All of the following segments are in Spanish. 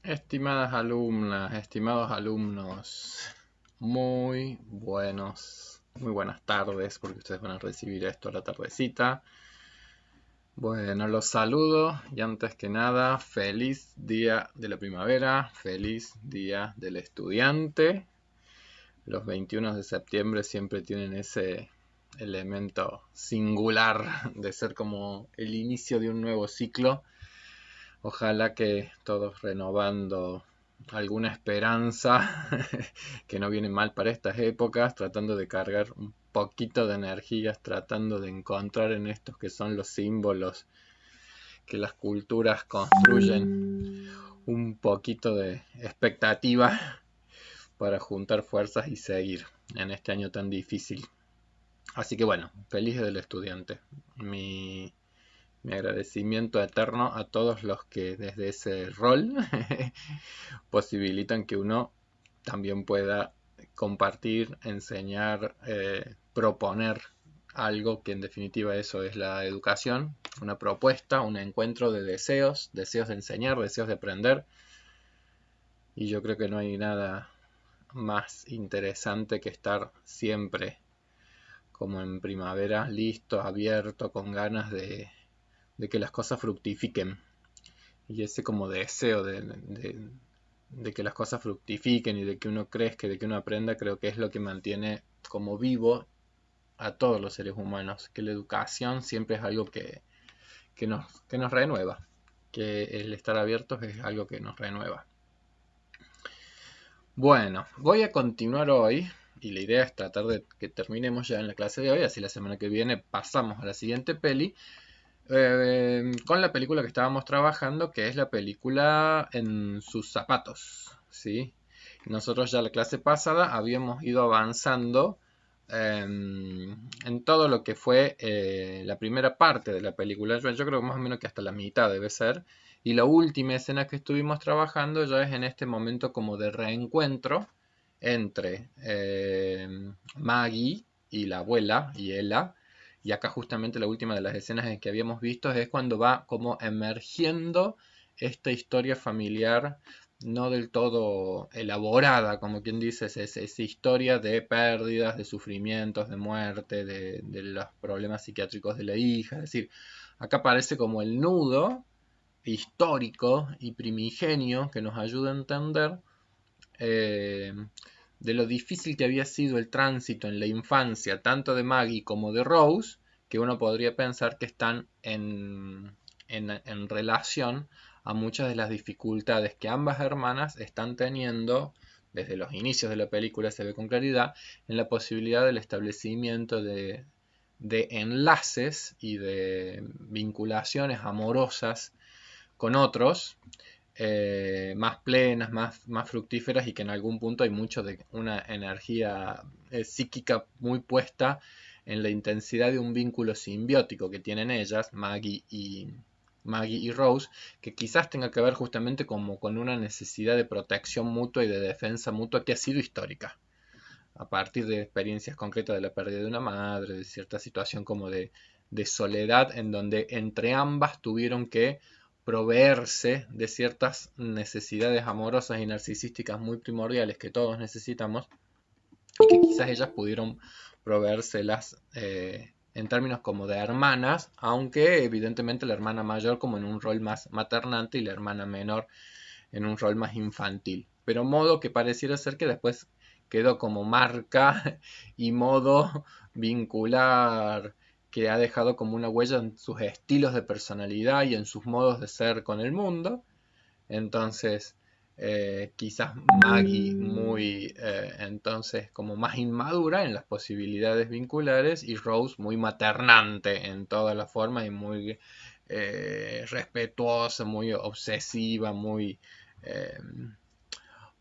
Estimadas alumnas, estimados alumnos, muy buenas tardes, porque ustedes van a recibir esto a la tardecita. Bueno, los saludo y antes que nada, feliz día de la primavera, feliz día del estudiante. Los 21 de septiembre siempre tienen ese elemento singular de ser como el inicio de un nuevo ciclo. Ojalá que todos renovando alguna esperanza que no viene mal para estas épocas, tratando de cargar un poquito de energías, tratando de encontrar en estos que son los símbolos que las culturas construyen un poquito de expectativa para juntar fuerzas y seguir en este año tan difícil. Así que bueno, feliz del estudiante. Mi agradecimiento eterno a todos los que desde ese rol posibilitan que uno también pueda compartir, enseñar, proponer algo que en definitiva eso es la educación, una propuesta, un encuentro de deseos de enseñar, deseos de aprender. Y yo creo que no hay nada más interesante que estar siempre como en primavera, listo, abierto, con ganas de que las cosas fructifiquen. Y ese como deseo de que las cosas fructifiquen y de que uno crezca, de que uno aprenda, creo que es lo que mantiene como vivo a todos los seres humanos. Que la educación siempre es algo que nos renueva. Que el estar abiertos es algo que nos renueva. Bueno, voy a continuar hoy. Y la idea es tratar de que terminemos ya en la clase de hoy. Así la semana que viene pasamos a la siguiente peli. Con la película que estábamos trabajando, que es la película En sus zapatos, ¿sí? Nosotros ya la clase pasada habíamos ido avanzando en todo lo que fue la primera parte de la película. Yo creo que más o menos que hasta la mitad debe ser. Y la última escena que estuvimos trabajando ya es en este momento como de reencuentro entre Maggie y la abuela y Ella. Y acá justamente la última de las escenas en que habíamos visto es cuando va como emergiendo esta historia familiar no del todo elaborada, como quien dice, esa historia de pérdidas, de sufrimientos, de muerte, de los problemas psiquiátricos de la hija. Es decir, acá aparece como el nudo histórico y primigenio que nos ayuda a entender eh, de lo difícil que había sido el tránsito en la infancia, tanto de Maggie como de Rose, que uno podría pensar que están en relación a muchas de las dificultades que ambas hermanas están teniendo desde los inicios de la película, se ve con claridad, en la posibilidad del establecimiento de enlaces y de vinculaciones amorosas con otros, más plenas, más fructíferas y que en algún punto hay mucho de una energía psíquica muy puesta en la intensidad de un vínculo simbiótico que tienen ellas, Maggie y Rose, que quizás tenga que ver justamente como con una necesidad de protección mutua y de defensa mutua que ha sido histórica, a partir de experiencias concretas de la pérdida de una madre, de cierta situación como de soledad en donde entre ambas tuvieron que proveerse de ciertas necesidades amorosas y narcisísticas muy primordiales que todos necesitamos y que quizás ellas pudieron proveérselas en términos como de hermanas, aunque evidentemente la hermana mayor como en un rol más maternante y la hermana menor en un rol más infantil. Pero modo que pareciera ser que después quedó como marca y modo vincular que ha dejado como una huella en sus estilos de personalidad y en sus modos de ser con el mundo. Entonces, quizás Maggie muy, entonces, como más inmadura en las posibilidades vinculares y Rose muy maternante en todas las formas y muy respetuosa, muy obsesiva, eh,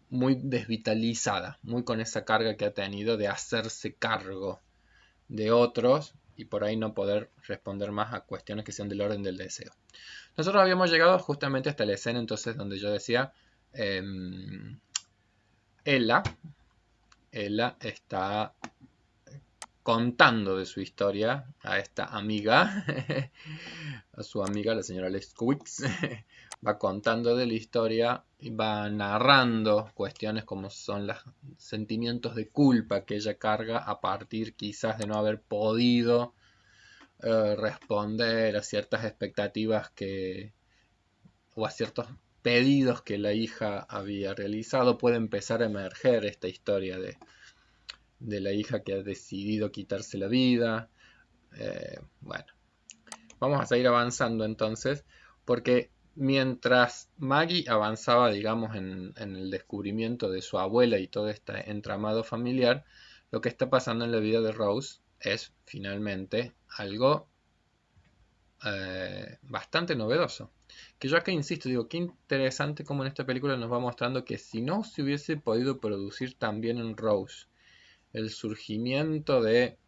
muy desvitalizada, muy con esa carga que ha tenido de hacerse cargo de otros y por ahí no poder responder más a cuestiones que sean del orden del deseo. Nosotros habíamos llegado justamente hasta la escena entonces donde yo decía, eh, Ella está contando de su historia a esta amiga, a su amiga la señora Leskowitz, va contando de la historia y va narrando cuestiones como son los sentimientos de culpa que ella carga a partir quizás de no haber podido responder a ciertas expectativas o a ciertos pedidos que la hija había realizado. Puede empezar a emerger esta historia de la hija que ha decidido quitarse la vida. Bueno, vamos a seguir avanzando entonces, porque mientras Maggie avanzaba, digamos, en el descubrimiento de su abuela y todo este entramado familiar, lo que está pasando en la vida de Rose es finalmente algo bastante novedoso. Que yo acá insisto, digo, qué interesante como en esta película nos va mostrando que si no se hubiese podido producir también en Rose el surgimiento de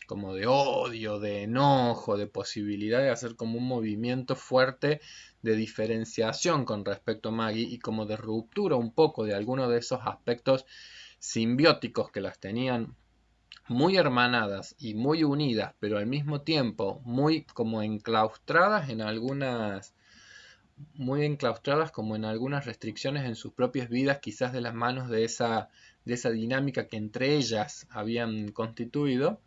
como de odio, de enojo, de posibilidad de hacer como un movimiento fuerte de diferenciación con respecto a Maggie y como de ruptura un poco de algunos de esos aspectos simbióticos que las tenían muy hermanadas y muy unidas, pero al mismo tiempo muy como enclaustradas en algunas muy enclaustradas como en algunas restricciones en sus propias vidas, quizás de las manos de esa dinámica que entre ellas habían constituido.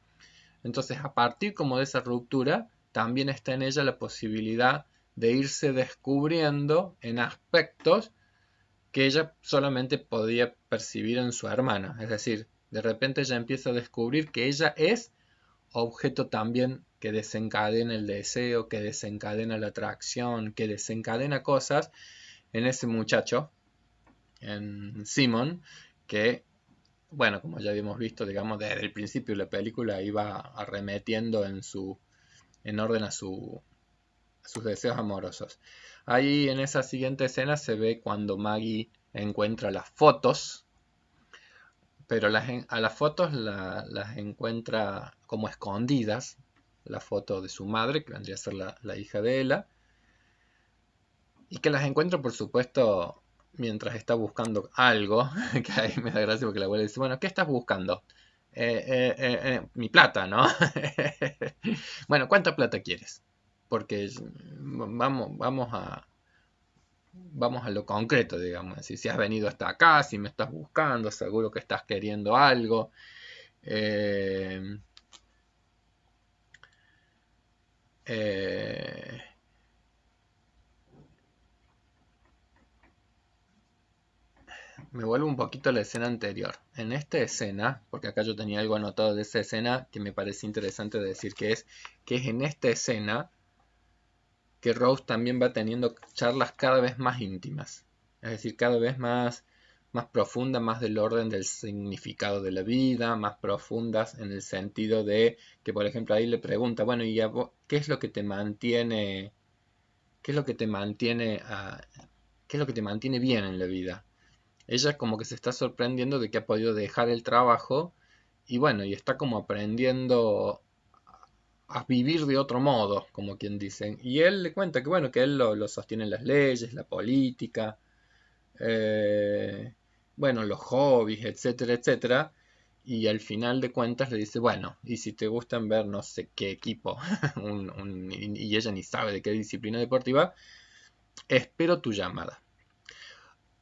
Entonces, a partir como de esa ruptura, también está en ella la posibilidad de irse descubriendo en aspectos que ella solamente podía percibir en su hermana. Es decir, de repente ella empieza a descubrir que ella es objeto también que desencadena el deseo, que desencadena la atracción, que desencadena cosas en ese muchacho, en Simon, que, bueno, como ya habíamos visto, digamos, desde el principio de la película iba arremetiendo en orden a sus deseos amorosos. Ahí en esa siguiente escena se ve cuando Maggie encuentra las fotos, pero a las fotos las encuentra como escondidas. La foto de su madre, que vendría a ser la hija de Ella, y que las encuentra, por supuesto, mientras está buscando algo, que ahí me da gracia porque la abuela dice, bueno, ¿qué estás buscando? Mi plata, ¿no? Bueno, ¿cuánta plata quieres? Porque vamos a lo concreto, digamos. Si has venido hasta acá, si me estás buscando, seguro que estás queriendo algo. Eh, eh, Me vuelvo un poquito a la escena anterior. En esta escena, porque acá yo tenía algo anotado de esa escena que me parece interesante decir que es en esta escena que Rose también va teniendo charlas cada vez más íntimas. Es decir, cada vez más profundas, más del orden del significado de la vida, más profundas en el sentido de que, por ejemplo, ahí le pregunta, bueno, ¿y a vos, qué es lo que te mantiene, qué es lo que te mantiene, qué es lo que te mantiene bien en la vida? Ella como que se está sorprendiendo de que ha podido dejar el trabajo y bueno, y está como aprendiendo a vivir de otro modo, como quien dice. Y él le cuenta que bueno, que él lo sostiene las leyes, la política, eh, bueno, los hobbies, etcétera, etcétera. Y al final de cuentas le dice, bueno, y si te gustan ver no sé qué equipo, y ella ni sabe de qué disciplina deportiva, espero tu llamada.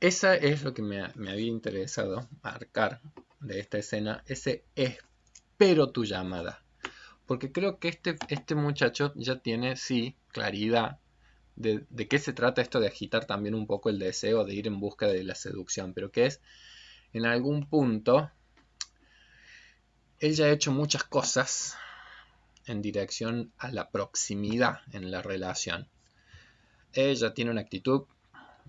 Esa es lo que me había interesado marcar de esta escena, ese espero tu llamada. Porque creo que este muchacho ya tiene, sí, claridad de qué se trata esto de agitar también un poco el deseo de ir en busca de la seducción, pero que es, en algún punto, él ya ha hecho muchas cosas en dirección a la proximidad en la relación. Ella tiene una actitud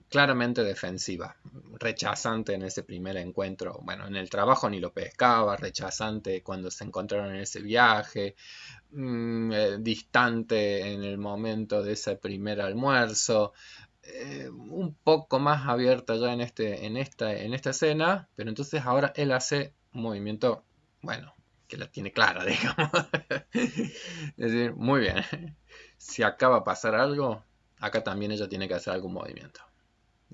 claramente defensiva, rechazante en ese primer encuentro. Bueno, en el trabajo ni lo pescaba, rechazante cuando se encontraron en ese viaje, distante en el momento de ese primer almuerzo, un poco más abierta ya en esta escena, pero entonces ahora él hace un movimiento, bueno, que la tiene clara, digamos. Es decir, muy bien, si acaba de pasar algo, acá también ella tiene que hacer algún movimiento.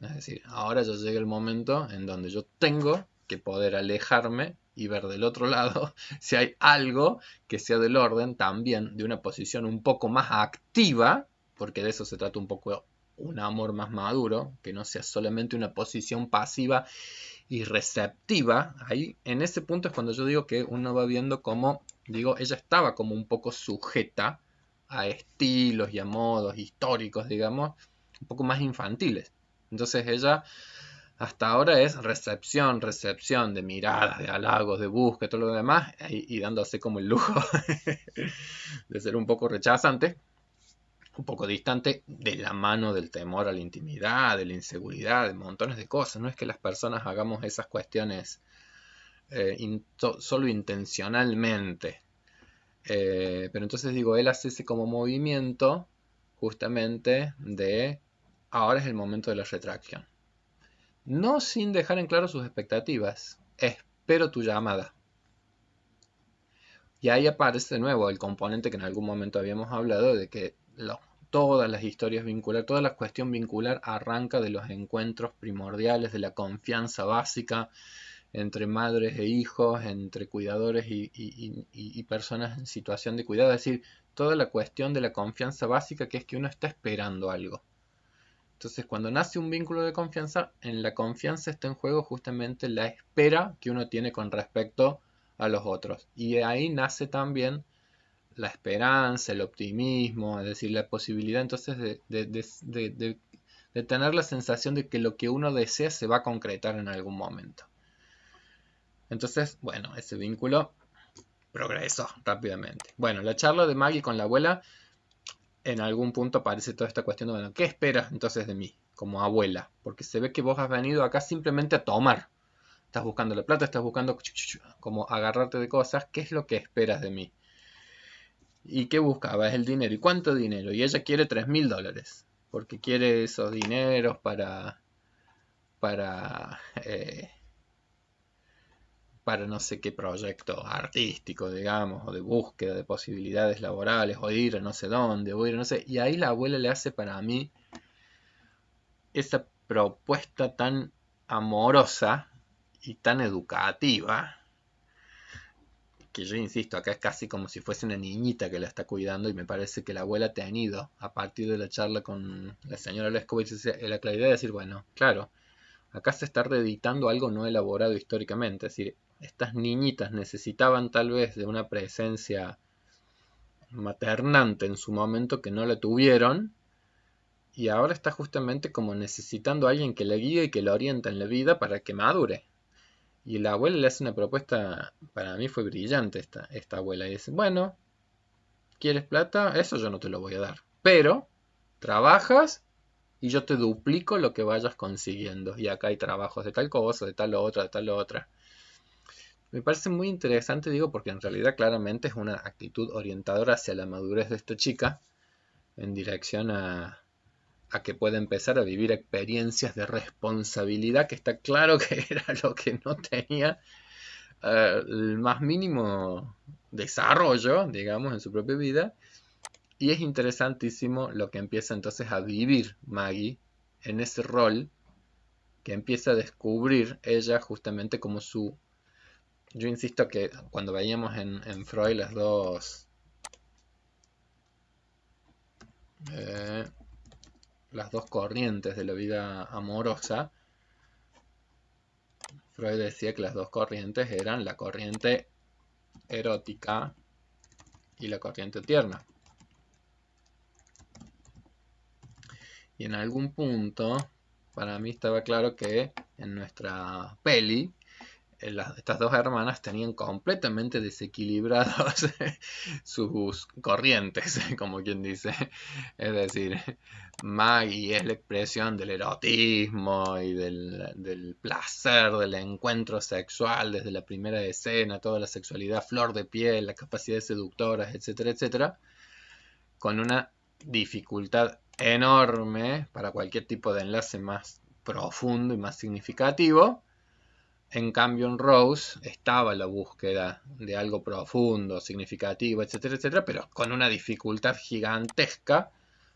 Es decir, ahora ya llega el momento en donde yo tengo que poder alejarme y ver del otro lado si hay algo que sea del orden también de una posición un poco más activa, porque de eso se trata un poco un amor más maduro, que no sea solamente una posición pasiva y receptiva. Ahí, en ese punto es cuando yo digo que uno va viendo cómo, digo, ella estaba como un poco sujeta a estilos y a modos históricos, digamos, un poco más infantiles. Entonces ella hasta ahora es recepción, recepción de miradas, de halagos, de búsqueda, todo lo demás, y dándose como el lujo de ser un poco rechazante, un poco distante de la mano del temor a la intimidad, de la inseguridad, de montones de cosas. No es que las personas hagamos esas cuestiones solo intencionalmente. Pero entonces digo, él hace ese como movimiento justamente de ahora es el momento de la retracción. No sin dejar en claro sus expectativas. Espero tu llamada. Y ahí aparece de nuevo el componente que en algún momento habíamos hablado de que todas las historias vincular, toda la cuestión vincular arranca de los encuentros primordiales, de la confianza básica entre madres e hijos, entre cuidadores y personas en situación de cuidado. Es decir, toda la cuestión de la confianza básica, que es que uno está esperando algo. Entonces, cuando nace un vínculo de confianza, en la confianza está en juego justamente la espera que uno tiene con respecto a los otros. Y ahí nace también la esperanza, el optimismo, es decir, la posibilidad entonces de tener la sensación de que lo que uno desea se va a concretar en algún momento. Entonces, bueno, ese vínculo progresó rápidamente. Bueno, la charla de Maggie con la abuela, en algún punto aparece toda esta cuestión de, bueno, ¿qué esperas entonces de mí como abuela? Porque se ve que vos has venido acá simplemente a tomar. Estás buscando la plata, estás buscando como agarrarte de cosas. ¿Qué es lo que esperas de mí? ¿Y qué buscaba? Es el dinero. ¿Y cuánto dinero? Y ella quiere $3.000. Porque quiere esos dineros para, eh, para no sé qué proyecto artístico, digamos, o de búsqueda de posibilidades laborales, o ir a no sé dónde, o ir a no sé. Y ahí la abuela le hace para mí esa propuesta tan amorosa y tan educativa, que yo insisto, acá es casi como si fuese una niñita que la está cuidando, y me parece que la abuela ha tenido, a partir de la charla con la señora Leskovich, la claridad de decir, bueno, claro, acá se está reeditando algo no elaborado históricamente, es decir, estas niñitas necesitaban tal vez de una presencia maternante en su momento que no la tuvieron, y ahora está justamente como necesitando a alguien que la guíe y que la oriente en la vida para que madure. Y la abuela le hace una propuesta, para mí fue brillante esta abuela, y dice, bueno, ¿quieres plata? Eso yo no te lo voy a dar, pero trabajas y yo te duplico lo que vayas consiguiendo. Y acá hay trabajos de tal cosa, de tal otra, de tal otra. Me parece muy interesante, digo, porque en realidad claramente es una actitud orientadora hacia la madurez de esta chica, en dirección a que pueda empezar a vivir experiencias de responsabilidad, que está claro que era lo que no tenía el más mínimo desarrollo, digamos, en su propia vida. Y es interesantísimo lo que empieza entonces a vivir Maggie en ese rol, que empieza a descubrir ella justamente como su... Yo insisto que cuando veíamos en Freud eh, las dos corrientes de la vida amorosa, Freud decía que las dos corrientes eran la corriente erótica y la corriente tierna. Y en algún punto, para mí estaba claro que en nuestra peli, estas dos hermanas tenían completamente desequilibrados sus corrientes, como quien dice. Es decir, Maggie es la expresión del erotismo y del placer, del encuentro sexual desde la primera escena, toda la sexualidad flor de piel, las capacidades seductoras, etcétera, etcétera, con una dificultad enorme para cualquier tipo de enlace más profundo y más significativo. En cambio, en Rose estaba la búsqueda de algo profundo, significativo, etcétera, etcétera, pero con una dificultad gigantesca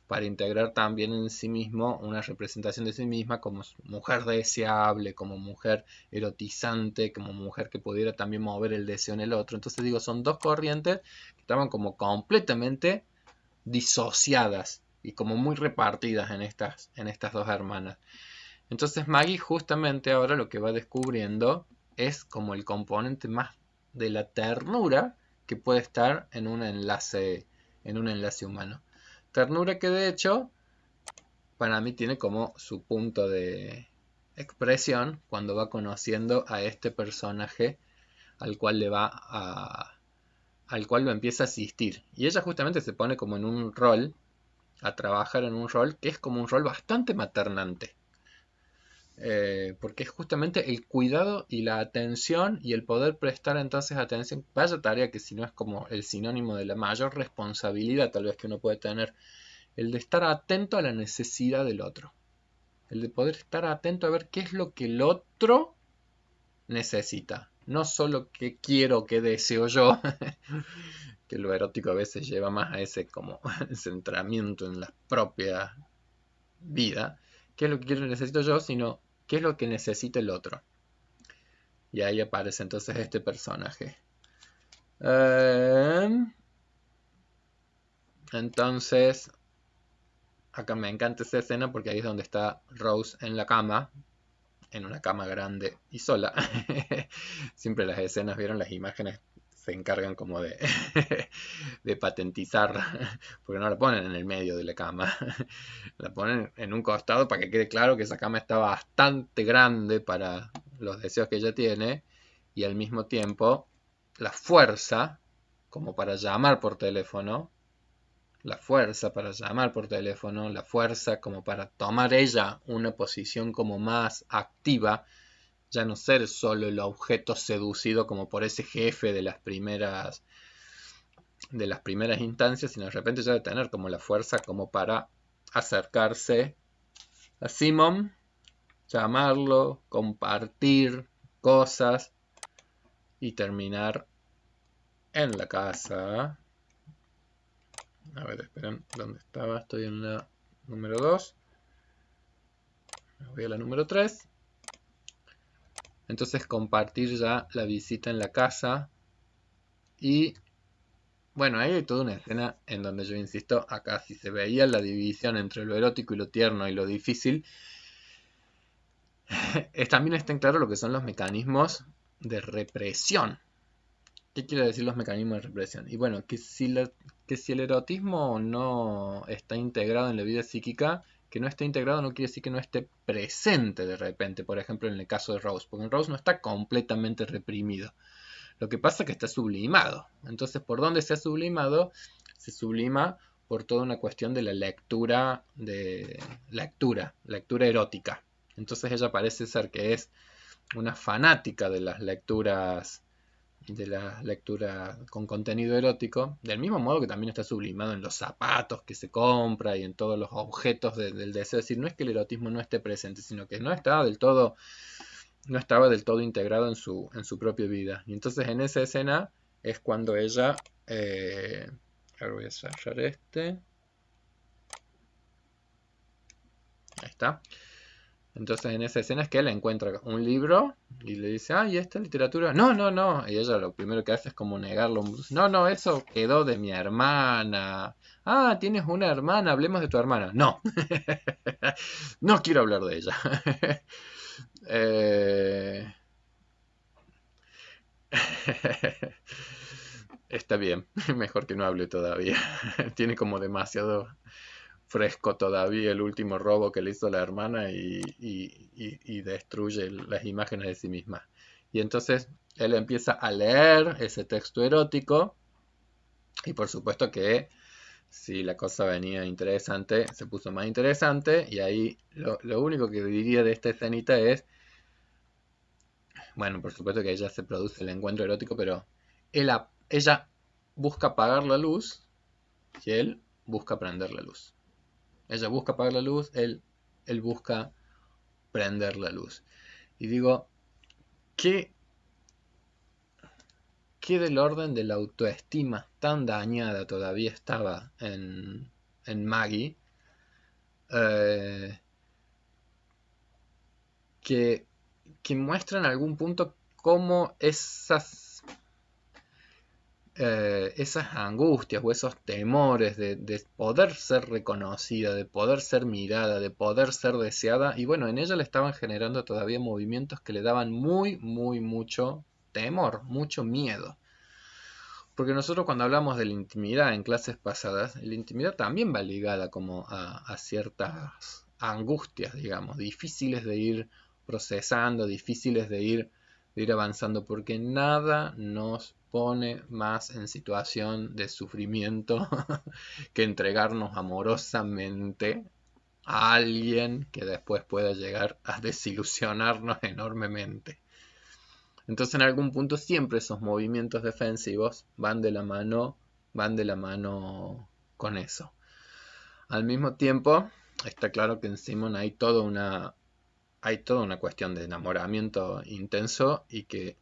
para integrar también en sí mismo una representación de sí misma como mujer deseable, como mujer erotizante, como mujer que pudiera también mover el deseo en el otro. Entonces digo, son dos corrientes que estaban como completamente disociadas y como muy repartidas en estas dos hermanas. Entonces Maggie justamente ahora lo que va descubriendo es como el componente más de la ternura que puede estar en un enlace humano. Ternura que de hecho para mí tiene como su punto de expresión cuando va conociendo a este personaje al cual al cual lo empieza a asistir. Y ella justamente se pone como en un rol, a trabajar en un rol que es como un rol bastante maternante. Porque es justamente el cuidado y la atención y el poder prestar entonces atención. Vaya tarea que si no es como el sinónimo de la mayor responsabilidad tal vez que uno puede tener, el de estar atento a la necesidad del otro. El de poder estar atento a ver qué es lo que el otro necesita. No solo qué quiero, qué deseo yo, que lo erótico a veces lleva más a ese como centramiento en la propia vida. ¿Qué es lo que quiero y necesito yo? Sino qué es lo que necesita el otro. Y ahí aparece entonces este personaje. Entonces, acá me encanta esa escena porque ahí es donde está Rose en la cama, en una cama grande y sola. Siempre las escenas, vieron, las imágenes se encargan como de, de patentizar, porque no la ponen en el medio de la cama, la ponen en un costado para que quede claro que esa cama está bastante grande para los deseos que ella tiene y al mismo tiempo la fuerza como para llamar por teléfono, la fuerza para llamar por teléfono, la fuerza como para tomar ella una posición como más activa, ya no ser solo el objeto seducido como por ese jefe de las primeras instancias, sino de repente ya de tener como la fuerza como para acercarse a Simon, llamarlo, compartir cosas y terminar en la casa. A ver, esperen, ¿dónde estaba? Estoy en la número 2. Voy a la número 3. Entonces compartir ya la visita en la casa. Y bueno, ahí hay toda una escena en donde yo insisto, acá si se veía la división entre lo erótico y lo tierno y lo difícil, también está en claro lo que son los mecanismos de represión. ¿Qué quiere decir los mecanismos de represión? Y bueno, que si el erotismo no está integrado en la vida psíquica, que no esté integrado no quiere decir que no esté presente de repente, por ejemplo en el caso de Rose, porque en Rose no está completamente reprimido. Lo que pasa es que está sublimado. Entonces, ¿por dónde se ha sublimado? Se sublima por toda una cuestión de la lectura erótica. Entonces ella parece ser que es una fanática de la lectura con contenido erótico, del mismo modo que también está sublimado en los zapatos que se compra y en todos los objetos del deseo. Es decir, no es que el erotismo no esté presente, sino que no estaba del todo integrado en su propia vida. Y entonces en esa escena es cuando ella... ahora voy a cerrar este. Ahí está. Entonces en esa escena es que él encuentra un libro y le dice, ¿y esta literatura? No, no, no. Y ella lo primero que hace es como negarlo. No, no, eso quedó de mi hermana. Ah, tienes una hermana, hablemos de tu hermana. No, no quiero hablar de ella. eh... Está bien, mejor que no hable todavía. Tiene como demasiado fresco todavía el último robo que le hizo la hermana y destruye las imágenes de sí misma. Y entonces él empieza a leer ese texto erótico y por supuesto que si la cosa venía interesante, se puso más interesante y ahí lo único que diría de esta escenita es, bueno, por supuesto que ella se produce el encuentro erótico, pero ella busca apagar la luz y él busca prender la luz. Ella busca apagar la luz, él busca prender la luz. Y digo, ¿qué, qué del orden de la autoestima tan dañada todavía estaba en Maggie? eh, que, que muestra en algún punto cómo esas angustias o esos temores de poder ser reconocida, de poder ser mirada, de poder ser deseada. Y bueno, en ella le estaban generando todavía movimientos que le daban mucho temor, mucho miedo. Porque nosotros cuando hablamos de la intimidad en clases pasadas, la intimidad también va ligada como a ciertas angustias, digamos, difíciles de ir procesando, difíciles de ir avanzando, porque nada nos pone más en situación de sufrimiento que entregarnos amorosamente a alguien que después pueda llegar a desilusionarnos enormemente. Entonces en algún punto siempre esos movimientos defensivos van de la mano con eso. Al mismo tiempo, está claro que en Simon hay toda una cuestión de enamoramiento intenso y que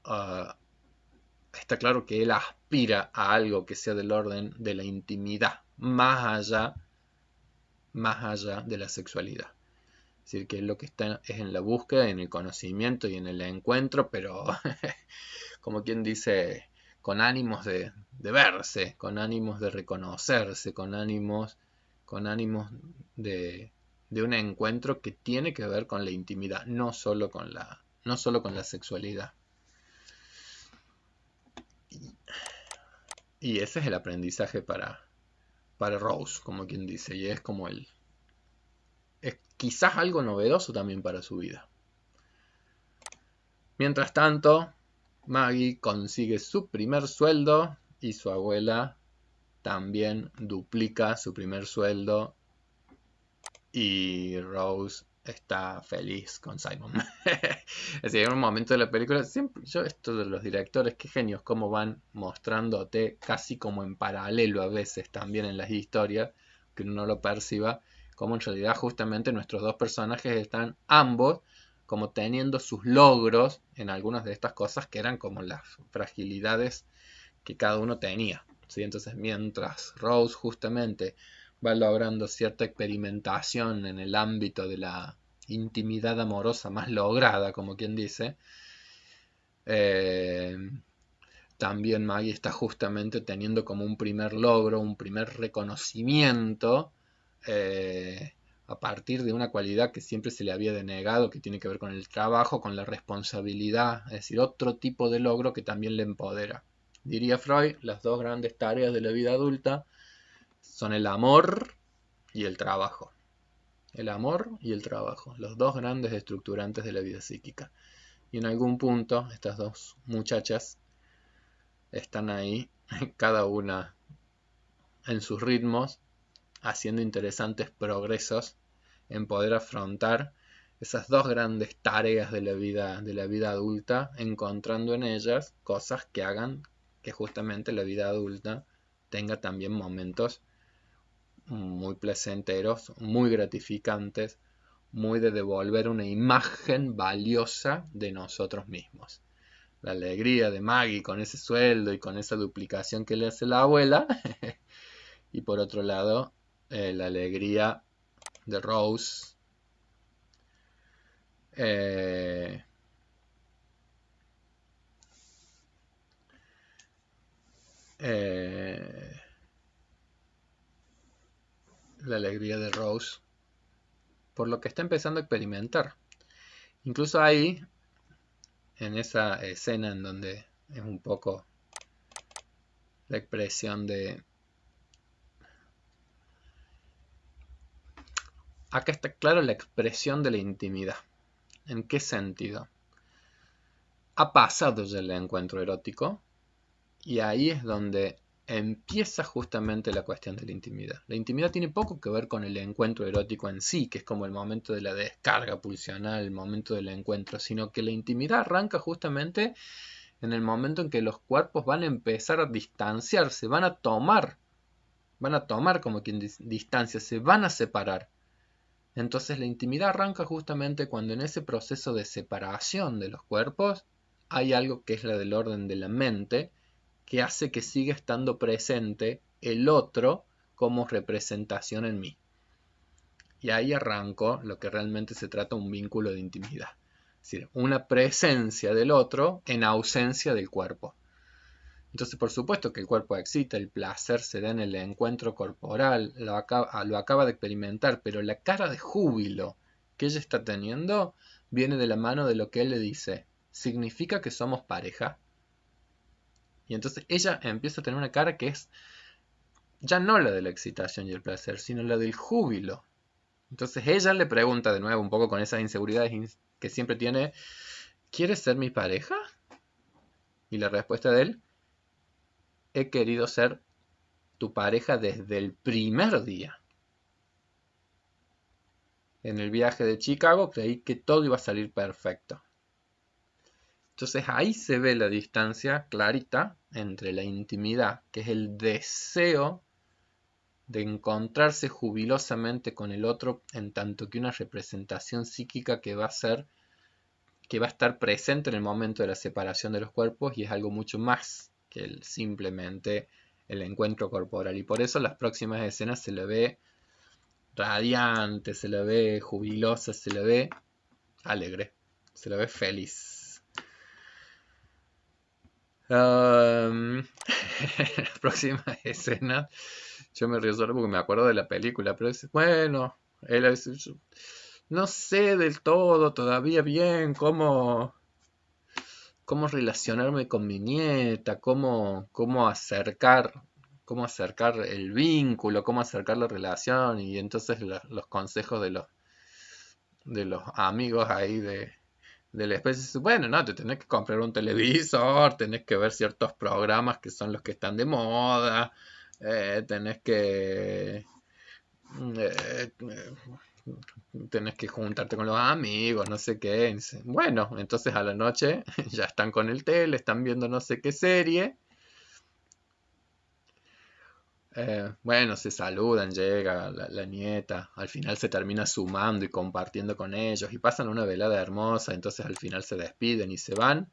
uh, está claro que él aspira a algo que sea del orden de la intimidad, más allá de la sexualidad. Es decir, que lo que está es en la búsqueda, en el conocimiento y en el encuentro, pero como quien dice, con ánimos de verse, con ánimos de reconocerse, con ánimos de un encuentro que tiene que ver con la intimidad, no solo con la sexualidad. Y ese es el aprendizaje para Rose, como quien dice, y es como es quizás algo novedoso también para su vida. Mientras tanto, Maggie consigue su primer sueldo y su abuela también duplica su primer sueldo y Rose está feliz con Simon. Es decir, en un momento de la película, siempre, esto de los directores, qué genios, cómo van mostrándote casi como en paralelo a veces también en las historias, que uno no lo perciba, como en realidad justamente nuestros dos personajes están ambos como teniendo sus logros en algunas de estas cosas que eran como las fragilidades que cada uno tenía. ¿Sí? Entonces, mientras Rose justamente va logrando cierta experimentación en el ámbito de la intimidad amorosa más lograda, como quien dice, eh, también Maggie está justamente teniendo como un primer logro, un primer reconocimiento a partir de una cualidad que siempre se le había denegado, que tiene que ver con el trabajo, con la responsabilidad, es decir, otro tipo de logro que también le empodera. Diría Freud, las dos grandes tareas de la vida adulta son el amor y el trabajo. El amor y el trabajo, los dos grandes estructurantes de la vida psíquica. Y en algún punto, estas dos muchachas están ahí, cada una en sus ritmos, haciendo interesantes progresos en poder afrontar esas dos grandes tareas de la vida adulta, encontrando en ellas cosas que hagan que justamente la vida adulta tenga también momentos muy placenteros, muy gratificantes, muy de devolver una imagen valiosa de nosotros mismos. La alegría de Maggie con ese sueldo y con esa duplicación que le hace la abuela. Y por otro lado, la alegría de Rose eh, eh, la alegría de Rose por lo que está empezando a experimentar. Incluso ahí, en esa escena en donde es un poco la expresión de... Acá está claro la expresión de la intimidad. ¿En qué sentido? Ha pasado ya el encuentro erótico y ahí es donde empieza justamente la cuestión de la intimidad. La intimidad tiene poco que ver con el encuentro erótico en sí, que es como el momento de la descarga pulsional, el momento del encuentro, sino que la intimidad arranca justamente en el momento en que los cuerpos van a empezar a distanciarse, van a tomar como quien distancia, se van a separar. Entonces la intimidad arranca justamente cuando en ese proceso de separación de los cuerpos hay algo que es la del orden de la mente, que hace que siga estando presente el otro como representación en mí. Y ahí arrancó lo que realmente se trata de un vínculo de intimidad. Es decir, una presencia del otro en ausencia del cuerpo. Entonces, por supuesto que el cuerpo excita, el placer se da en el encuentro corporal, lo acaba de experimentar, pero la cara de júbilo que ella está teniendo viene de la mano de lo que él le dice. ¿Significa que somos pareja? Y entonces ella empieza a tener una cara que es ya no la de la excitación y el placer, sino la del júbilo. Entonces ella le pregunta de nuevo, un poco con esas inseguridades que siempre tiene, ¿quieres ser mi pareja? Y la respuesta de él, he querido ser tu pareja desde el primer día. En el viaje de Chicago creí que todo iba a salir perfecto. Entonces ahí se ve la distancia clarita entre la intimidad, que es el deseo de encontrarse jubilosamente con el otro, en tanto que una representación psíquica que va a estar presente en el momento de la separación de los cuerpos, y es algo mucho más que simplemente el encuentro corporal. Y por eso en las próximas escenas se le ve radiante, se le ve jubilosa, se le ve alegre, se le ve feliz. La próxima escena, yo me río solo porque me acuerdo de la película, pero es bueno, no sé del todo todavía bien cómo relacionarme con mi nieta, cómo acercar el vínculo, cómo acercar la relación, y entonces los consejos de los amigos ahí de la especie, bueno, no, te tenés que comprar un televisor, tenés que ver ciertos programas que son los que están de moda, tenés que eh, tenés que juntarte con los amigos, no sé qué. Bueno, entonces a la noche ya están con el tele, están viendo no sé qué serie. Bueno, se saludan, llega la nieta, al final se termina sumando y compartiendo con ellos y pasan una velada hermosa, entonces al final se despiden y se van.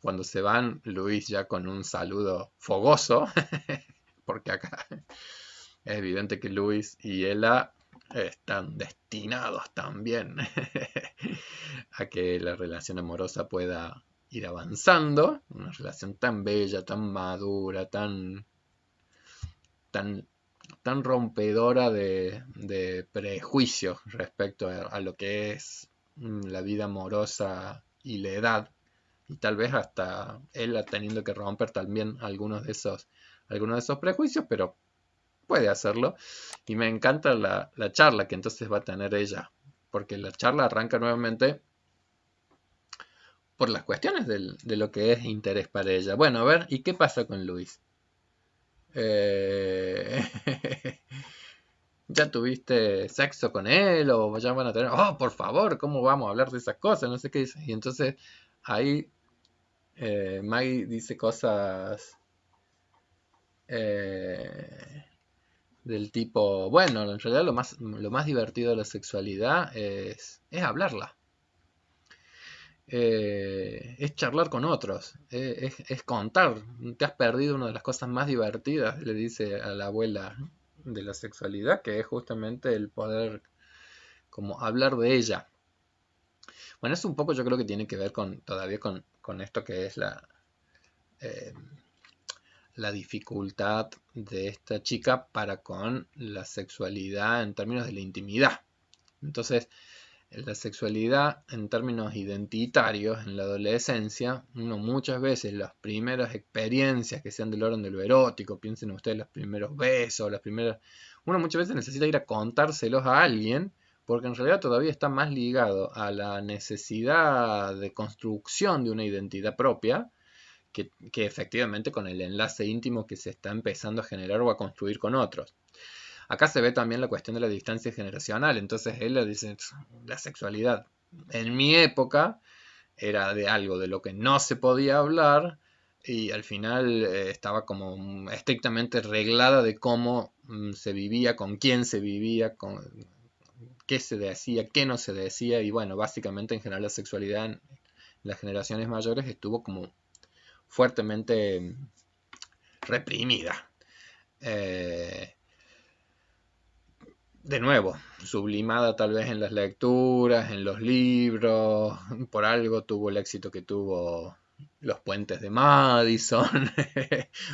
Cuando se van, Luis ya con un saludo fogoso, porque acá es evidente que Luis y Ella están destinados también a que la relación amorosa pueda ir avanzando. Una relación tan bella, tan madura, tan, tan rompedora de prejuicios respecto a lo que es la vida amorosa y la edad. Y tal vez hasta él teniendo que romper también algunos de esos prejuicios, pero puede hacerlo. Y me encanta la charla que entonces va a tener ella, porque la charla arranca nuevamente por las cuestiones de lo que es interés para ella. Bueno, a ver, ¿y qué pasa con Luis? Eh, ¿Ya tuviste sexo con él? ¿O ya van a tener? Oh, por favor, ¿cómo vamos a hablar de esas cosas? No sé qué dice. Y entonces ahí Maggie dice cosas eh, del tipo, bueno, en realidad lo más divertido de la sexualidad es hablarla. Es charlar con otros, es contar. Te has perdido una de las cosas más divertidas, le dice a la abuela de la sexualidad, que es justamente el poder como hablar de ella. Bueno, es un poco, yo creo que tiene que ver todavía con esto que es eh, la dificultad de esta chica para con la sexualidad en términos de la intimidad. Entonces, la sexualidad en términos identitarios en la adolescencia, uno muchas veces las primeras experiencias que sean del orden de lo erótico, piensen ustedes los primeros besos, uno muchas veces necesita ir a contárselos a alguien, porque en realidad todavía está más ligado a la necesidad de construcción de una identidad propia que efectivamente con el enlace íntimo que se está empezando a generar o a construir con otros. Acá se ve también la cuestión de la distancia generacional. Entonces él le dice, la sexualidad en mi época era de algo de lo que no se podía hablar y al final estaba como estrictamente reglada de cómo se vivía, con quién se vivía, con qué se decía, qué no se decía. Y bueno, básicamente en general la sexualidad en las generaciones mayores estuvo como fuertemente reprimida. Eh, de nuevo, sublimada tal vez en las lecturas, en los libros, por algo tuvo el éxito que tuvo los puentes de Madison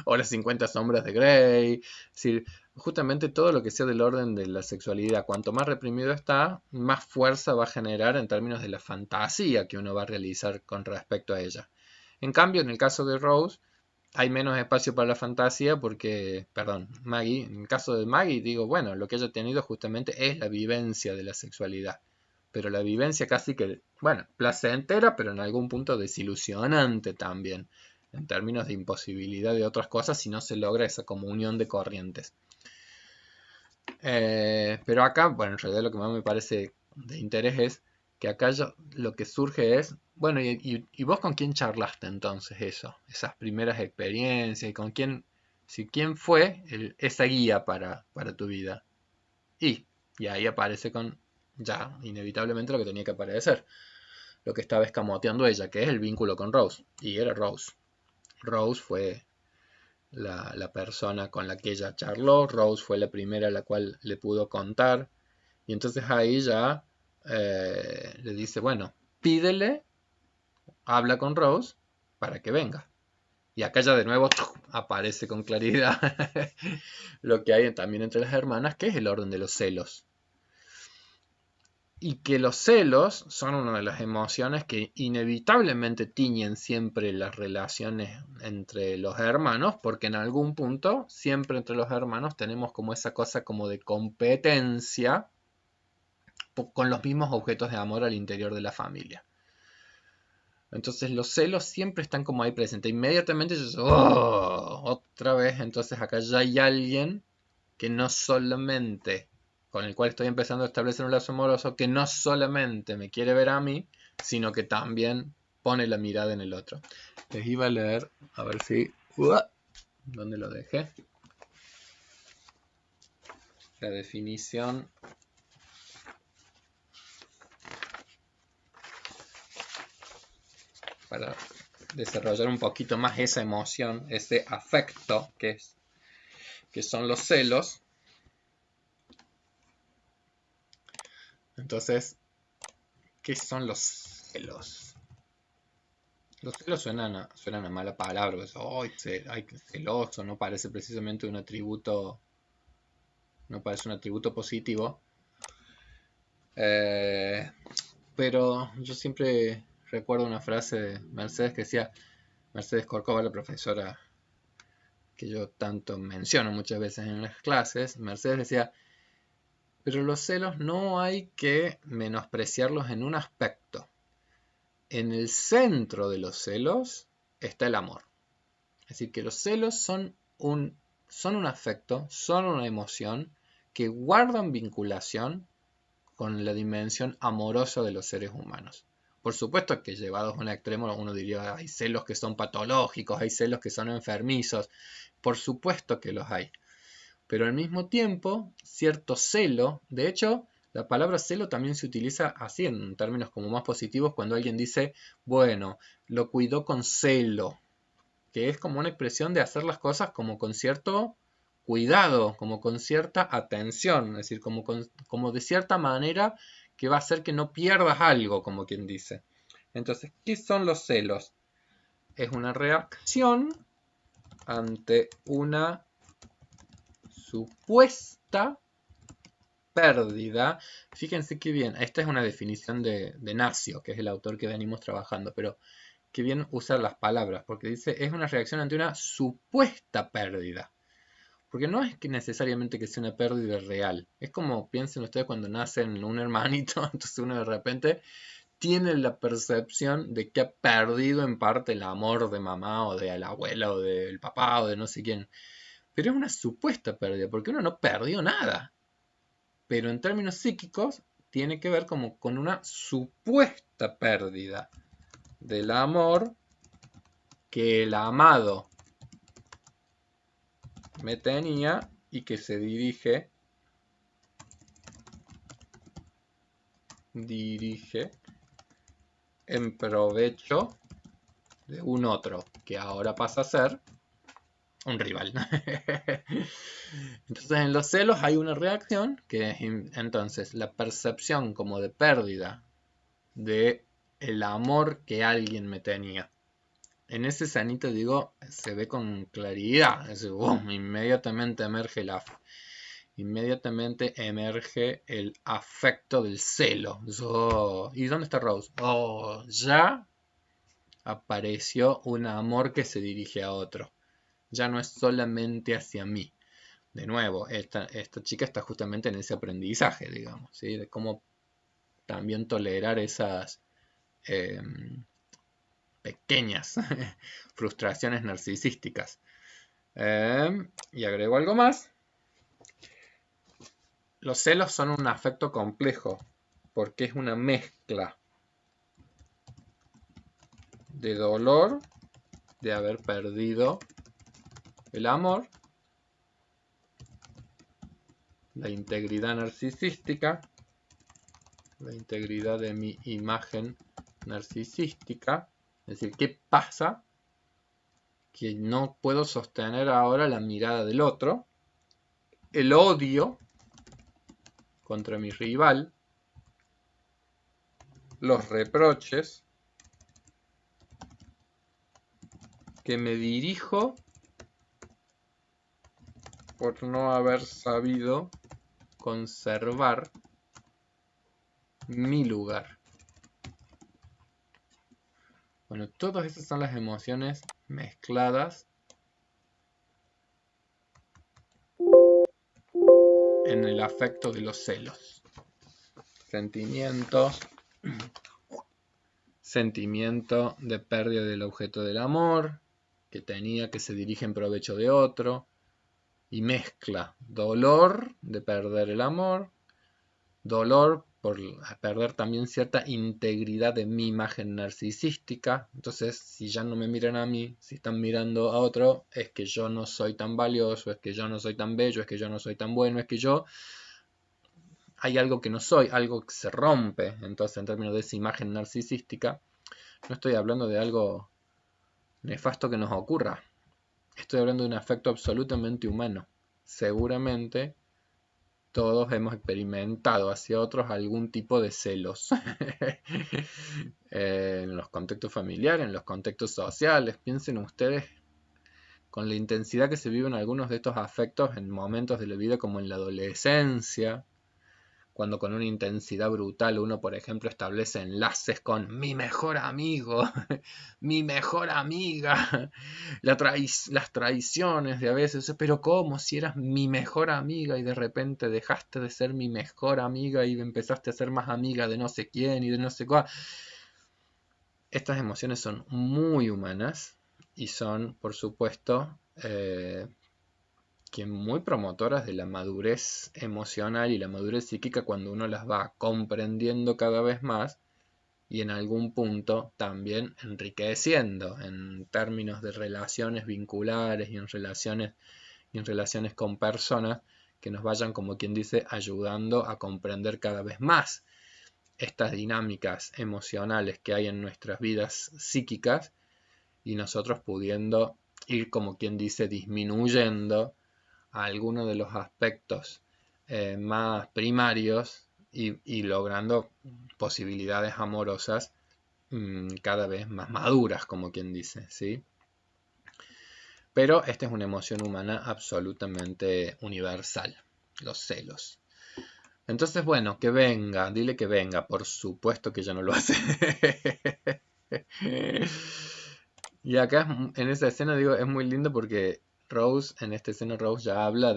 o las 50 sombras de Grey. Es decir, justamente todo lo que sea del orden de la sexualidad, cuanto más reprimido está, más fuerza va a generar en términos de la fantasía que uno va a realizar con respecto a ella. En cambio, en el caso de Rose, hay menos espacio para la fantasía porque, perdón, Maggie, en el caso de Maggie, digo, bueno, lo que ella ha tenido justamente es la vivencia de la sexualidad. Pero la vivencia casi que, bueno, placentera, pero en algún punto desilusionante también, en términos de imposibilidad de otras cosas si no se logra esa comunión de corrientes. Pero acá, bueno, en realidad lo que más me parece de interés es que acá lo que surge es, bueno, ¿y vos con quién charlaste entonces eso? Esas primeras experiencias, y con quién, si quién fue esa guía para tu vida. Y, y ahí aparece con, ya, inevitablemente lo que tenía que aparecer, lo que estaba escamoteando ella, que es el vínculo con Rose. Y era Rose. Rose fue la persona con la que ella charló, Rose fue la primera a la cual le pudo contar, y entonces ahí ya le dice, bueno, pídele, habla con Rose para que venga. Y acá ya de nuevo aparece con claridad lo que hay también entre las hermanas, que es el orden de los celos. Y que los celos son una de las emociones que inevitablemente tiñen siempre las relaciones entre los hermanos, porque en algún punto, siempre entre los hermanos, tenemos como esa cosa como de competencia con los mismos objetos de amor al interior de la familia. Entonces los celos siempre están como ahí presentes. Inmediatamente yo otra vez, entonces acá ya hay alguien que no solamente, con el cual estoy empezando a establecer un lazo amoroso, que no solamente me quiere ver a mí, sino que también pone la mirada en el otro. Les iba a leer, a ver si... ¿Dónde lo dejé? La definición... para desarrollar un poquito más esa emoción, ese afecto que son los celos. Entonces, ¿qué son los celos? Los celos suenan a mala palabra, pues, oh, celoso, no parece precisamente un atributo, no parece un atributo positivo. Eh, pero yo siempre recuerdo una frase de Mercedes que decía, Mercedes Corcova, la profesora que yo tanto menciono muchas veces en las clases, Mercedes decía, pero los celos no hay que menospreciarlos en un aspecto. En el centro de los celos está el amor. Es decir, que los celos son un afecto, son una emoción que guardan vinculación con la dimensión amorosa de los seres humanos. Por supuesto que llevados a un extremo uno diría, hay celos que son patológicos, hay celos que son enfermizos. Por supuesto que los hay. Pero al mismo tiempo, cierto celo, de hecho, la palabra celo también se utiliza así en términos como más positivos cuando alguien dice, bueno, lo cuidó con celo, que es como una expresión de hacer las cosas como con cierto cuidado, como con cierta atención, es decir, como de cierta manera que va a hacer que no pierdas algo, como quien dice. Entonces, ¿qué son los celos? Es una reacción ante una supuesta pérdida. Fíjense qué bien, esta es una definición de Nacio, que es el autor que venimos trabajando, pero qué bien usar las palabras, porque dice es una reacción ante una supuesta pérdida. Porque no es que necesariamente que sea una pérdida real. Es como piensen ustedes cuando nacen un hermanito, entonces uno de repente tiene la percepción de que ha perdido en parte el amor de mamá o de la abuela o del papá o de no sé quién. Pero es una supuesta pérdida, porque uno no perdió nada. Pero en términos psíquicos tiene que ver como con una supuesta pérdida del amor que el amado me tenía y que se dirige en provecho de un otro que ahora pasa a ser un rival. Entonces en los celos hay una reacción que es entonces la percepción como de pérdida de el amor que alguien me tenía. en esa escenita, digo, se ve con claridad. ¡Bum! Inmediatamente emerge el afecto del celo. ¿Y dónde está Rose? Oh, ya apareció un amor que se dirige a otro. Ya no es solamente hacia mí. De nuevo, esta chica está justamente en ese aprendizaje, digamos, ¿sí? De cómo también tolerar esas eh, pequeñas frustraciones narcisísticas. Y agrego algo más. Los celos son un afecto complejo porque es una mezcla de dolor de haber perdido el amor, la integridad narcisística, la integridad de mi imagen narcisística. Es decir, ¿qué pasa? Que no puedo sostener ahora la mirada del otro, el odio contra mi rival, los reproches que me dirijo por no haber sabido conservar mi lugar. Bueno, todas esas son las emociones mezcladas en el afecto de los celos. Sentimiento de pérdida del objeto del amor, que tenía, que se dirige en provecho de otro, y mezcla dolor de perder el amor, dolor por perder también cierta integridad de mi imagen narcisística. Entonces, si ya no me miran a mí, si están mirando a otro, es que yo no soy tan valioso, es que yo no soy tan bello, es que yo no soy tan bueno, es que yo hay algo que no soy, algo que se rompe. Entonces, en términos de esa imagen narcisística, no estoy hablando de algo nefasto que nos ocurra. Estoy hablando de un afecto absolutamente humano. Seguramente todos hemos experimentado hacia otros algún tipo de celos. En los contextos familiares, en los contextos sociales. Piensen ustedes con la intensidad que se viven algunos de estos afectos en momentos de la vida como en la adolescencia, cuando con una intensidad brutal uno, por ejemplo, establece enlaces con mi mejor amigo, mi mejor amiga, las traiciones de a veces, pero ¿cómo? Si eras mi mejor amiga y de repente dejaste de ser mi mejor amiga y empezaste a ser más amiga de no sé quién y de no sé cuál. Estas emociones son muy humanas y son, por supuesto, que muy promotoras de la madurez emocional y la madurez psíquica cuando uno las va comprendiendo cada vez más y en algún punto también enriqueciendo en términos de relaciones vinculares y en relaciones con personas que nos vayan, como quien dice, ayudando a comprender cada vez más estas dinámicas emocionales que hay en nuestras vidas psíquicas y nosotros pudiendo ir, como quien dice, disminuyendo algunos de los aspectos más primarios y logrando posibilidades amorosas cada vez más maduras, como quien dice, ¿sí? Pero esta es una emoción humana absolutamente universal, los celos. Entonces, bueno, que venga, dile que venga, por supuesto que ya no lo hace. Y acá en esa escena, digo, es muy lindo porque Rose, en esta escena Rose ya habla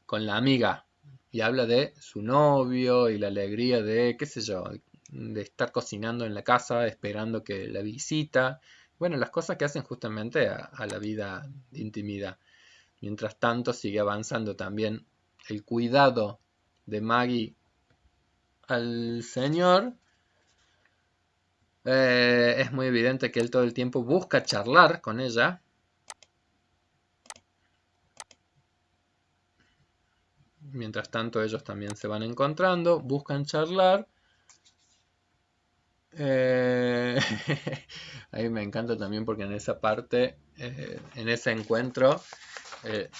con la amiga y habla de su novio y la alegría de, qué sé yo, de estar cocinando en la casa esperando que la visita. Bueno, las cosas que hacen justamente a la vida de intimidad. Mientras tanto sigue avanzando también el cuidado de Maggie al señor. Es muy evidente que él todo el tiempo busca charlar con ella. Mientras tanto ellos también se van encontrando, buscan charlar. A mí me encanta también porque en esa parte, en ese encuentro, eh,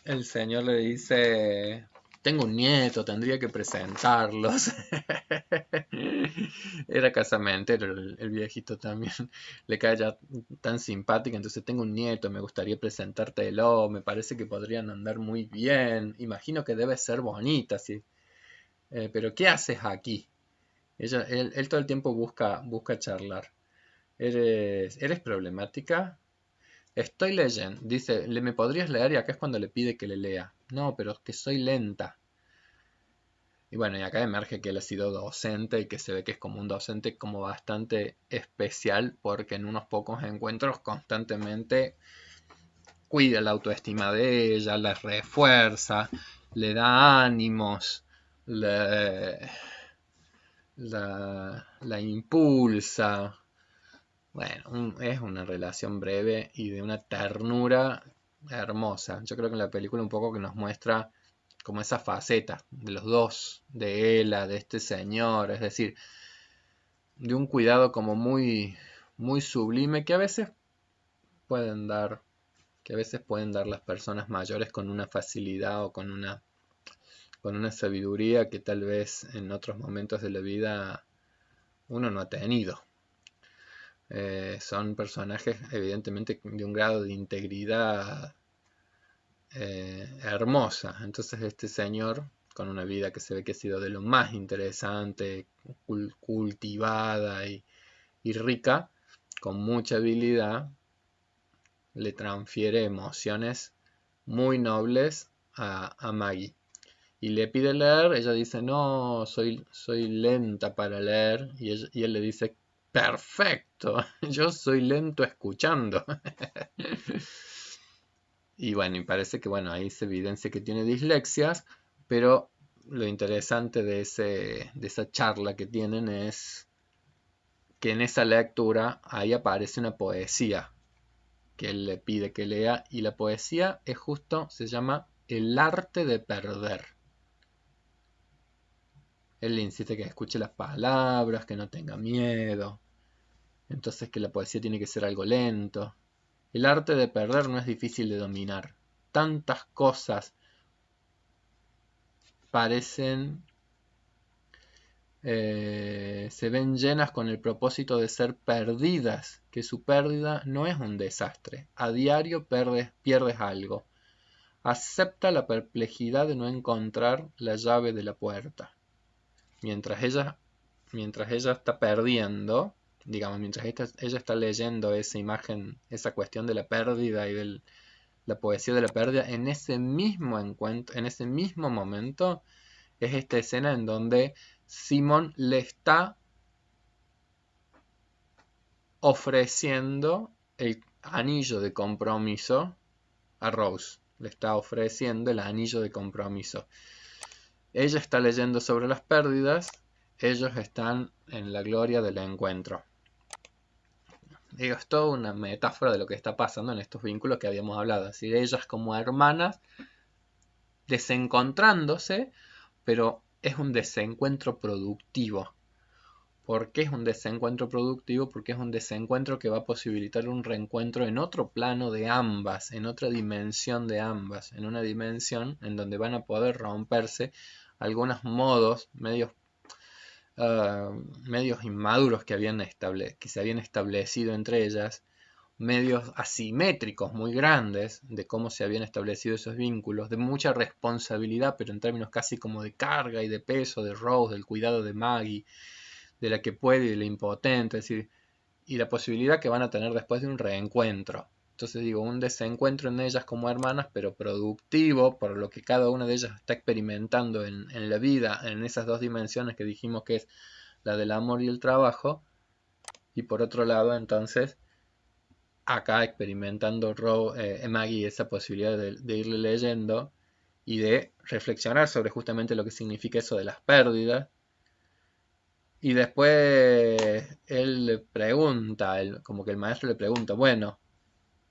el señor le dice, tengo un nieto, tendría que presentarlos. Era casamentero el viejito también. Le cae ya tan simpática. Entonces tengo un nieto, me gustaría presentártelo. Me parece que podrían andar muy bien. Imagino que debe ser bonita, sí. Pero ¿qué haces aquí? Él todo el tiempo busca charlar. ¿Eres problemática? Estoy leyendo. Dice, ¿me podrías leer? Y acá es cuando le pide que le lea. No, pero es que soy lenta. Y bueno, y acá emerge que él ha sido docente y que se ve que es como un docente como bastante especial porque en unos pocos encuentros constantemente cuida la autoestima de ella, la refuerza, le da ánimos, le- la impulsa. Bueno, es una relación breve y de una ternura hermosa. Yo creo que en la película un poco que nos muestra como esa faceta de los dos, de ella, de este señor, es decir, de un cuidado como muy sublime pueden dar, que a veces pueden dar las personas mayores con una facilidad o con una sabiduría que tal vez en otros momentos de la vida uno no ha tenido. Son personajes evidentemente de un grado de integridad hermosa. Entonces este señor, con una vida que se ve que ha sido de lo más interesante, cultivada y rica, con mucha habilidad, le transfiere emociones muy nobles a Maggie. Y le pide leer, ella dice, no, soy lenta para leer. Y él le dice, perfecto, yo soy lento escuchando. Y bueno, y parece que bueno, ahí se evidencia que tiene dislexias, pero lo interesante de esa charla que tienen es que en esa lectura ahí aparece una poesía que él le pide que lea y la poesía es justo, se llama El arte de perder. Él le insiste que escuche las palabras, que no tenga miedo, entonces que la poesía tiene que ser algo lento. El arte de perder no es difícil de dominar. Tantas cosas parecen, se ven llenas con el propósito de ser perdidas, que su pérdida no es un desastre. A diario pierdes algo. Acepta la perplejidad de no encontrar la llave de la puerta. Mientras ella, mientras ella está perdiendo, digamos, mientras ella está leyendo esa imagen, esa cuestión de la pérdida y de la poesía de la pérdida, en ese mismo encuentro, en ese mismo momento, es esta escena en donde Simon le está ofreciendo el anillo de compromiso a Rose. Le está ofreciendo el anillo de compromiso. Ella está leyendo sobre las pérdidas, ellos están en la gloria del encuentro. Digo, es toda una metáfora de lo que está pasando en estos vínculos que habíamos hablado. Es decir, ellas como hermanas desencontrándose, pero es un desencuentro productivo. ¿Por qué es un desencuentro productivo? Porque es un desencuentro que va a posibilitar un reencuentro en otro plano de ambas, en otra dimensión de ambas, en una dimensión en donde van a poder romperse algunos modos medios inmaduros que se habían establecido entre ellas, medios asimétricos muy grandes de cómo se habían establecido esos vínculos, de mucha responsabilidad, pero en términos casi como de carga y de peso de Rose, del cuidado de Maggie, de la que puede y de la impotente, es decir, y la posibilidad que van a tener después de un reencuentro. Entonces digo, un desencuentro en ellas como hermanas, pero productivo, por lo que cada una de ellas está experimentando en la vida, en esas dos dimensiones que dijimos que es la del amor y el trabajo, y por otro lado, entonces, acá experimentando Maggie esa posibilidad de irle leyendo y de reflexionar sobre justamente lo que significa eso de las pérdidas. Y después él le pregunta, como que el maestro le pregunta, bueno,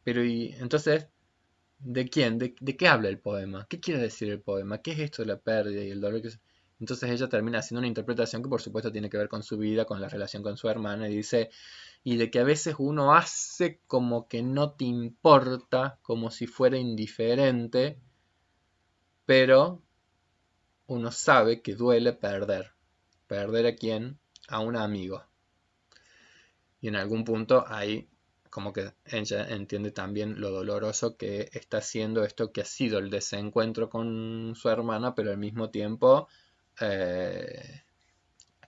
pero y entonces, ¿de quién? ¿De qué habla el poema? ¿Qué quiere decir el poema? ¿Qué es esto de la pérdida y el dolor? Entonces ella termina haciendo una interpretación que por supuesto tiene que ver con su vida, con la relación con su hermana, y dice, y de que a veces uno hace como que no te importa, como si fuera indiferente, pero uno sabe que duele perder. ¿Perder a quién? A un amigo. Y en algún punto ahí como que ella entiende también lo doloroso que está siendo esto que ha sido el desencuentro con su hermana, pero al mismo tiempo eh,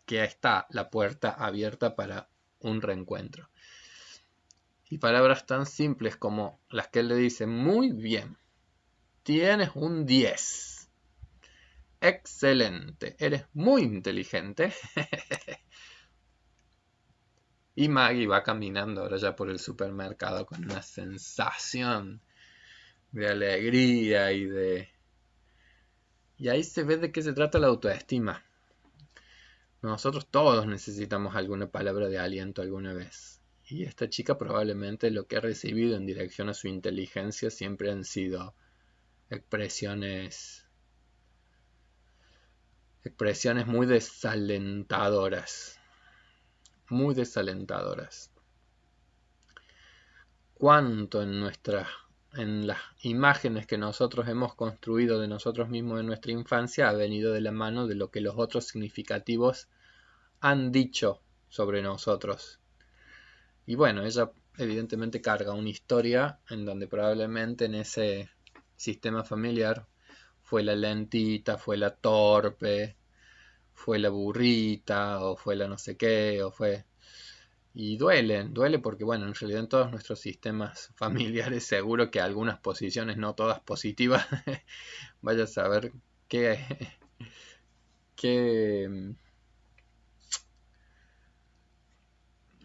que está la puerta abierta para un reencuentro. Y palabras tan simples como las que él le dice: muy bien, tienes un 10. Excelente, eres muy inteligente. Y Maggie va caminando ahora ya por el supermercado con una sensación de alegría y de... Y ahí se ve de qué se trata la autoestima. Nosotros todos necesitamos alguna palabra de aliento alguna vez. Y esta chica probablemente lo que ha recibido en dirección a su inteligencia siempre han sido expresiones muy desalentadoras. Muy desalentadoras. Cuánto en las imágenes que nosotros hemos construido de nosotros mismos en nuestra infancia ha venido de la mano de lo que los otros significativos han dicho sobre nosotros. Y bueno, ella evidentemente carga una historia en donde probablemente en ese sistema familiar fue la lentita, fue la torpe, fue la burrita, o fue la no sé qué, o fue... Y duele porque, bueno, en realidad en todos nuestros sistemas familiares seguro que algunas posiciones, no todas positivas, vaya a saber qué, qué,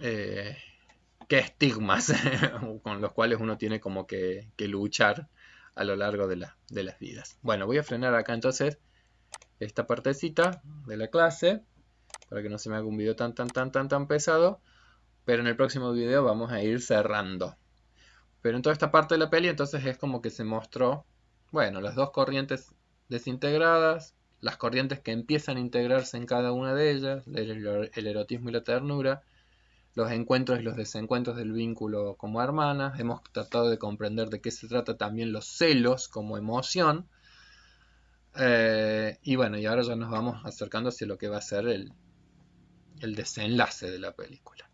eh, qué estigmas con los cuales uno tiene como que luchar a lo largo de las vidas. Bueno, voy a frenar acá entonces esta partecita de la clase para que no se me haga un video tan pesado, pero en el próximo video vamos a ir cerrando. Pero en toda esta parte de la peli entonces es como que se mostró, bueno, las dos corrientes desintegradas, las corrientes que empiezan a integrarse en cada una de ellas, el erotismo y la ternura, los encuentros y los desencuentros del vínculo como hermanas. Hemos tratado de comprender de qué se trata también los celos como emoción. Y bueno, y ahora ya nos vamos acercando hacia lo que va a ser el desenlace de la película.